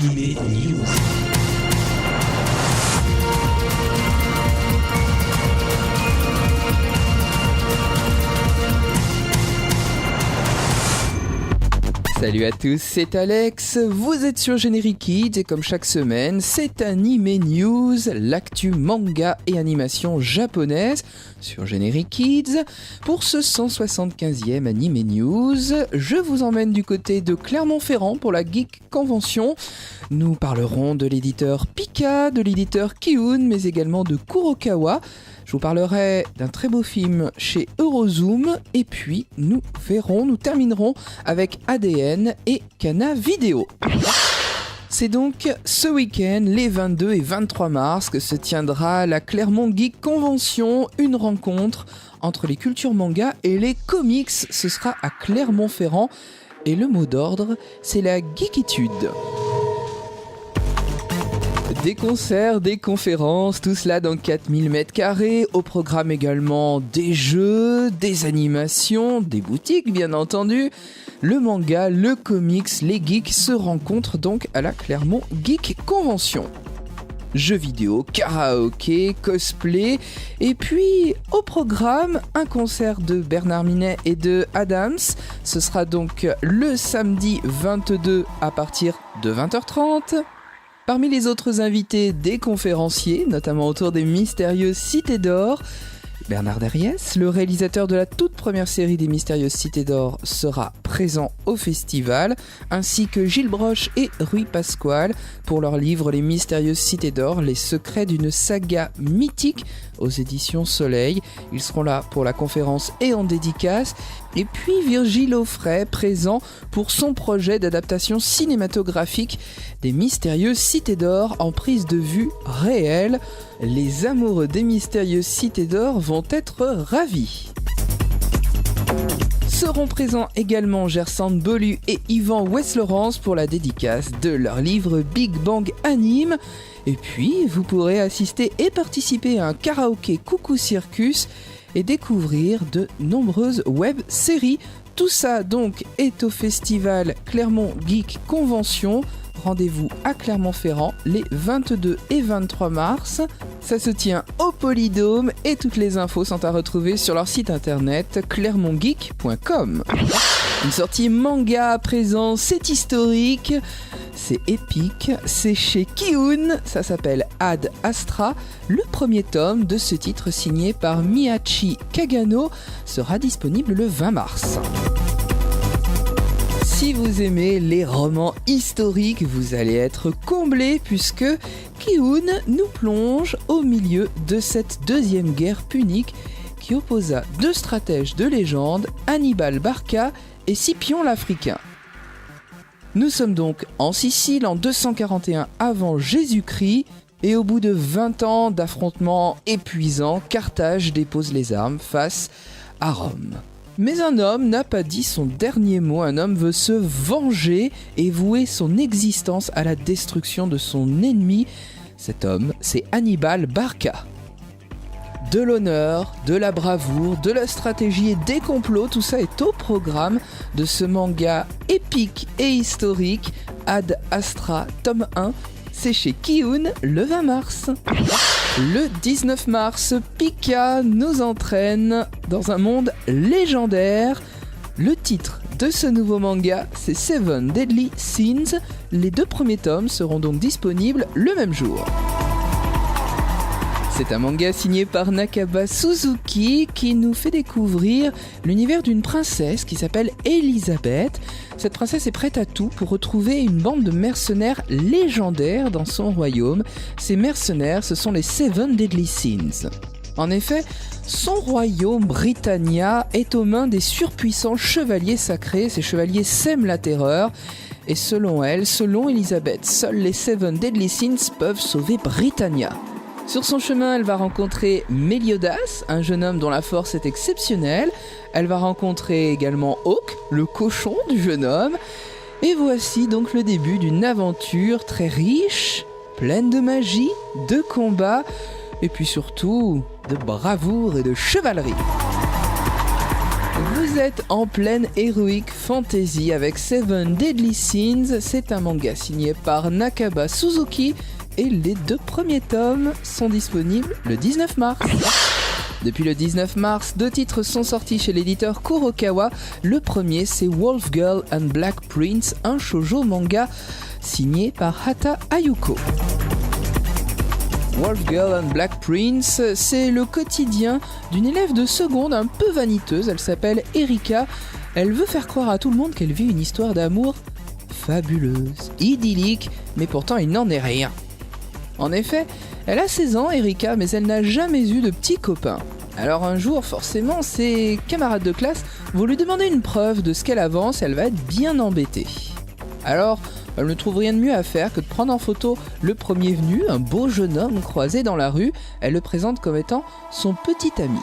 Animé News. Salut à tous, c'est Alex, vous êtes sur Générique Kids et comme chaque semaine, c'est Animé News, l'actu manga et animation japonaise sur Générique Kids. Pour ce 175e Animé News, je vous emmène du côté de Clermont-Ferrand pour la Geek Convention. Nous parlerons de l'éditeur Pika, de l'éditeur Kiun, mais également de Kurokawa. Je vous parlerai d'un très beau film chez Eurozoom et puis nous terminerons avec ADN et Kana Vidéo. C'est donc ce week-end, les 22 et 23 mars, que se tiendra la Clermont Geek Convention, une rencontre entre les cultures manga et les comics. Ce sera à Clermont-Ferrand et le mot d'ordre, c'est la geekitude. Des concerts, des conférences, tout cela dans 4000 m². Au programme également des jeux, des animations, des boutiques bien entendu. Le manga, le comics, les geeks se rencontrent donc à la Clermont Geek Convention. Jeux vidéo, karaoké, cosplay, et puis au programme, un concert de Bernard Minet et de Adams. Ce sera donc le samedi 22 à partir de 20h30. Parmi les autres invités, des conférenciers, notamment autour des mystérieuses Cités d'Or. Bernard Derriès, le réalisateur de la toute première série des Mystérieuses Cités d'Or, sera présent au festival, ainsi que Gilles Broche et Rui Pasquale pour leur livre Les Mystérieuses Cités d'Or, les secrets d'une saga mythique aux éditions Soleil. Ils seront là pour la conférence et en dédicace. Et puis Virgile Offray, présent pour son projet d'adaptation cinématographique des Mystérieuses Cités d'Or en prise de vue réelle. Les amoureux des Mystérieuses Cités d'Or vont être ravis. Seront présents également Gersande Bolu et Yvan West-Laurence pour la dédicace de leur livre Big Bang Anime. Et puis, vous pourrez assister et participer à un karaoké Coucou Circus et découvrir de nombreuses web-séries. Tout ça donc est au festival Clermont Geek Convention. Rendez-vous à Clermont-Ferrand les 22 et 23 mars. Ça se tient au Polydôme et toutes les infos sont à retrouver sur leur site internet clermontgeek.com. Une sortie manga à présent, c'est historique, c'est épique, c'est chez Kiun, ça s'appelle Ad Astra. Le premier tome de ce titre signé par Miyachi Kagano sera disponible le 20 mars. Si vous aimez les romans historiques, vous allez être comblés puisque Kiun nous plonge au milieu de cette deuxième guerre punique qui opposa deux stratèges de légende, Hannibal Barca et Scipion l'Africain. Nous sommes donc en Sicile en 241 avant Jésus-Christ et au bout de 20 ans d'affrontements épuisants, Carthage dépose les armes face à Rome. Mais un homme n'a pas dit son dernier mot, un homme veut se venger et vouer son existence à la destruction de son ennemi. Cet homme, c'est Hannibal Barca. De l'honneur, de la bravoure, de la stratégie et des complots, tout ça est au programme de ce manga épique et historique, Ad Astra, tome 1, c'est chez Kiun le 20 mars. Le 19 mars, Pika nous entraîne dans un monde légendaire. Le titre de ce nouveau manga, c'est Seven Deadly Sins. Les 2 premiers tomes seront donc disponibles le même jour. C'est un manga signé par Nakaba Suzuki qui nous fait découvrir l'univers d'une princesse qui s'appelle Elisabeth. Cette princesse est prête à tout pour retrouver une bande de mercenaires légendaires dans son royaume. Ces mercenaires, ce sont les Seven Deadly Sins. En effet, son royaume Britannia est aux mains des surpuissants chevaliers sacrés. Ces chevaliers sèment la terreur. Et selon Elisabeth, seuls les Seven Deadly Sins peuvent sauver Britannia. Sur son chemin, elle va rencontrer Meliodas, un jeune homme dont la force est exceptionnelle. Elle va rencontrer également Hawk, le cochon du jeune homme. Et voici donc le début d'une aventure très riche, pleine de magie, de combats, et puis surtout de bravoure et de chevalerie. Vous Vous êtes en pleine Heroic Fantasy avec Seven Deadly Sins. C'est un manga signé par Nakaba Suzuki et les 2 premiers tomes sont disponibles le 19 mars. Depuis le 19 mars, 2 titres sont sortis chez l'éditeur Kurokawa. Le premier, c'est Wolf Girl and Black Prince, un shoujo manga signé par Hata Ayuko. Wolf Girl and Black Prince, c'est le quotidien d'une élève de seconde un peu vaniteuse. Elle s'appelle Erika. Elle veut faire croire à tout le monde qu'elle vit une histoire d'amour fabuleuse, idyllique, mais pourtant il n'en est rien. En effet, elle a 16 ans, Erika, mais elle n'a jamais eu de petit copain. Alors un jour, forcément, ses camarades de classe vont lui demander une preuve de ce qu'elle avance et elle va être bien embêtée. Alors, elle ne trouve rien de mieux à faire que de prendre en photo le premier venu, un beau jeune homme croisé dans la rue. Elle le présente comme étant son petit ami.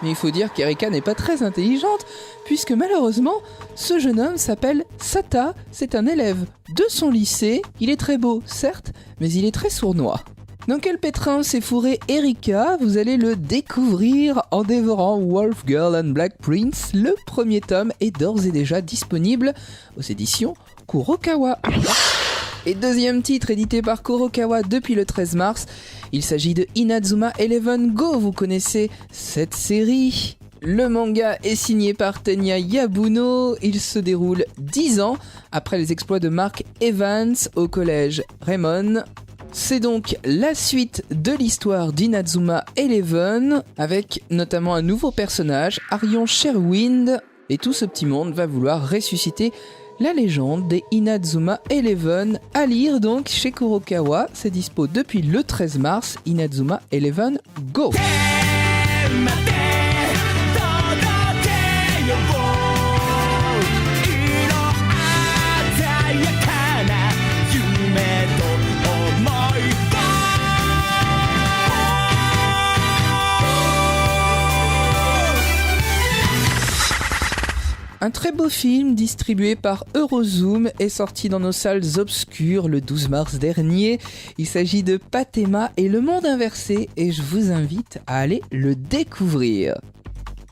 Mais il faut dire qu'Erika n'est pas très intelligente, puisque malheureusement, ce jeune homme s'appelle Sata, c'est un élève de son lycée. Il est très beau, certes, mais il est très sournois. Dans quel pétrin s'est fourré Erika? Vous allez le découvrir en dévorant Wolf Girl and Black Prince. Le premier tome est d'ores et déjà disponible aux éditions Kurokawa. Et deuxième titre édité par Kurokawa depuis le 13 mars, il s'agit de Inazuma Eleven Go. Vous connaissez cette série? Le manga est signé par Tenya Yabuno. Il se déroule 10 ans après les exploits de Mark Evans au collège Raymond. C'est donc la suite de l'histoire d'Inazuma Eleven, avec notamment un nouveau personnage, Arion Sherwind, et tout ce petit monde va vouloir ressusciter la légende des Inazuma Eleven, à lire donc chez Kurokawa. C'est dispo depuis le 13 mars, Inazuma Eleven Go. Un très beau film distribué par Eurozoom est sorti dans nos salles obscures le 12 mars dernier. Il s'agit de Pathéma et le monde inversé et je vous invite à aller le découvrir.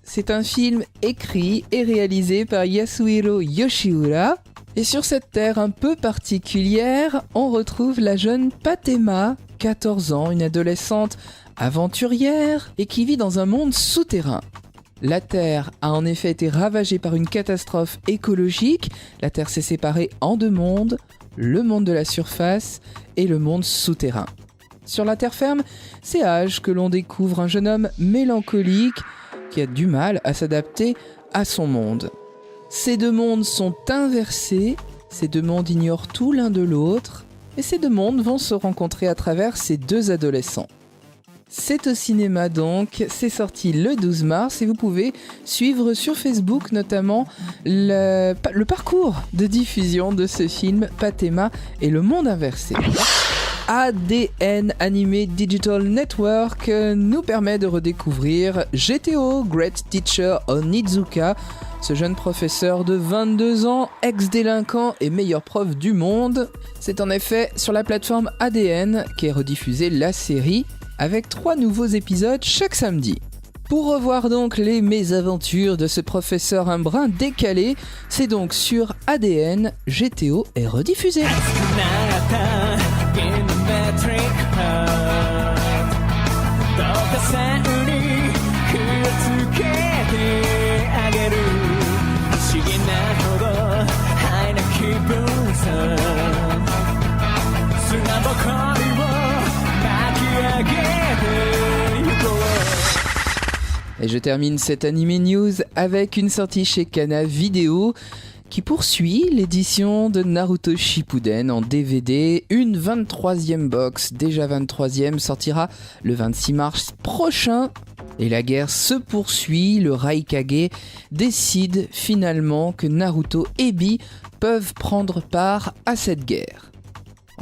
C'est un film écrit et réalisé par Yasuhiro Yoshiura. Et sur cette terre un peu particulière, on retrouve la jeune Pathéma, 14 ans, une adolescente aventurière et qui vit dans un monde souterrain. La Terre a en effet été ravagée par une catastrophe écologique. La Terre s'est séparée en 2 mondes, le monde de la surface et le monde souterrain. Sur la terre ferme, c'est à Age que l'on découvre un jeune homme mélancolique qui a du mal à s'adapter à son monde. Ces 2 mondes sont inversés, ces 2 mondes ignorent tout l'un de l'autre, et ces 2 mondes vont se rencontrer à travers ces 2 adolescents. C'est au cinéma donc, c'est sorti le 12 mars et vous pouvez suivre sur Facebook notamment le parcours de diffusion de ce film Pathéma et le monde inversé. ADN Anime Digital Network nous permet de redécouvrir GTO, Great Teacher Onizuka, ce jeune professeur de 22 ans, ex-délinquant et meilleur prof du monde. C'est en effet sur la plateforme ADN qu'est rediffusée la série, avec 3 nouveaux épisodes chaque samedi. Pour revoir donc les mésaventures de ce professeur un brin décalé, c'est donc sur ADN, GTO est rediffusé. Et je termine cette Anime News avec une sortie chez Kana Vidéo qui poursuit l'édition de Naruto Shippuden en DVD. Une 23e box, déjà 23e, sortira le 26 mars prochain. Et la guerre se poursuit, le Raikage décide finalement que Naruto et Bi peuvent prendre part à cette guerre.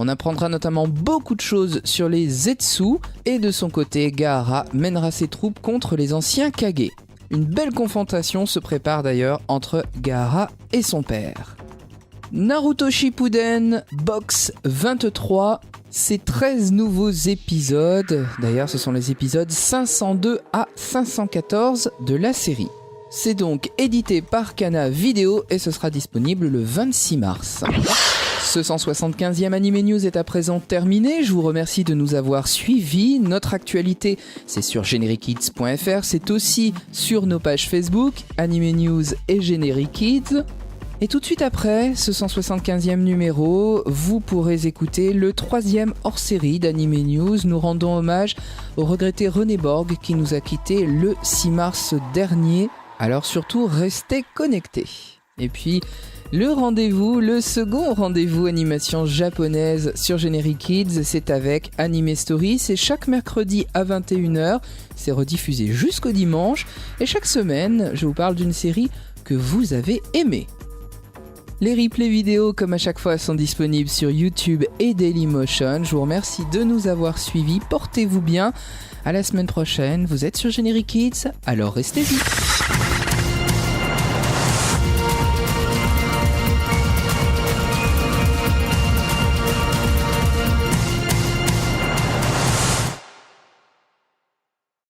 On apprendra notamment beaucoup de choses sur les Zetsu et de son côté, Gaara mènera ses troupes contre les anciens Kage. Une belle confrontation se prépare d'ailleurs entre Gaara et son père. Naruto Shippuden, box 23, c'est 13 nouveaux épisodes. D'ailleurs, ce sont les épisodes 502 à 514 de la série. C'est donc édité par Kana Vidéo et ce sera disponible le 26 mars. Ce 175e Anime News est à présent terminé. Je vous remercie de nous avoir suivis. Notre actualité, c'est sur GeneriKids.fr. C'est aussi sur nos pages Facebook, Anime News et GeneriKids. Et tout de suite après ce 175e numéro, vous pourrez écouter le 3e hors-série d'Anime News. Nous rendons hommage au regretté René Borg qui nous a quittés le 6 mars dernier. Alors surtout, restez connectés. Et puis, le second rendez-vous animation japonaise sur GeneriKids, c'est avec Anime Story. C'est chaque mercredi à 21h. C'est rediffusé jusqu'au dimanche. Et chaque semaine, je vous parle d'une série que vous avez aimée. Les replays vidéo, comme à chaque fois, sont disponibles sur YouTube et Dailymotion. Je vous remercie de nous avoir suivis. Portez-vous bien. À la semaine prochaine. Vous êtes sur GeneriKids, alors restez-y.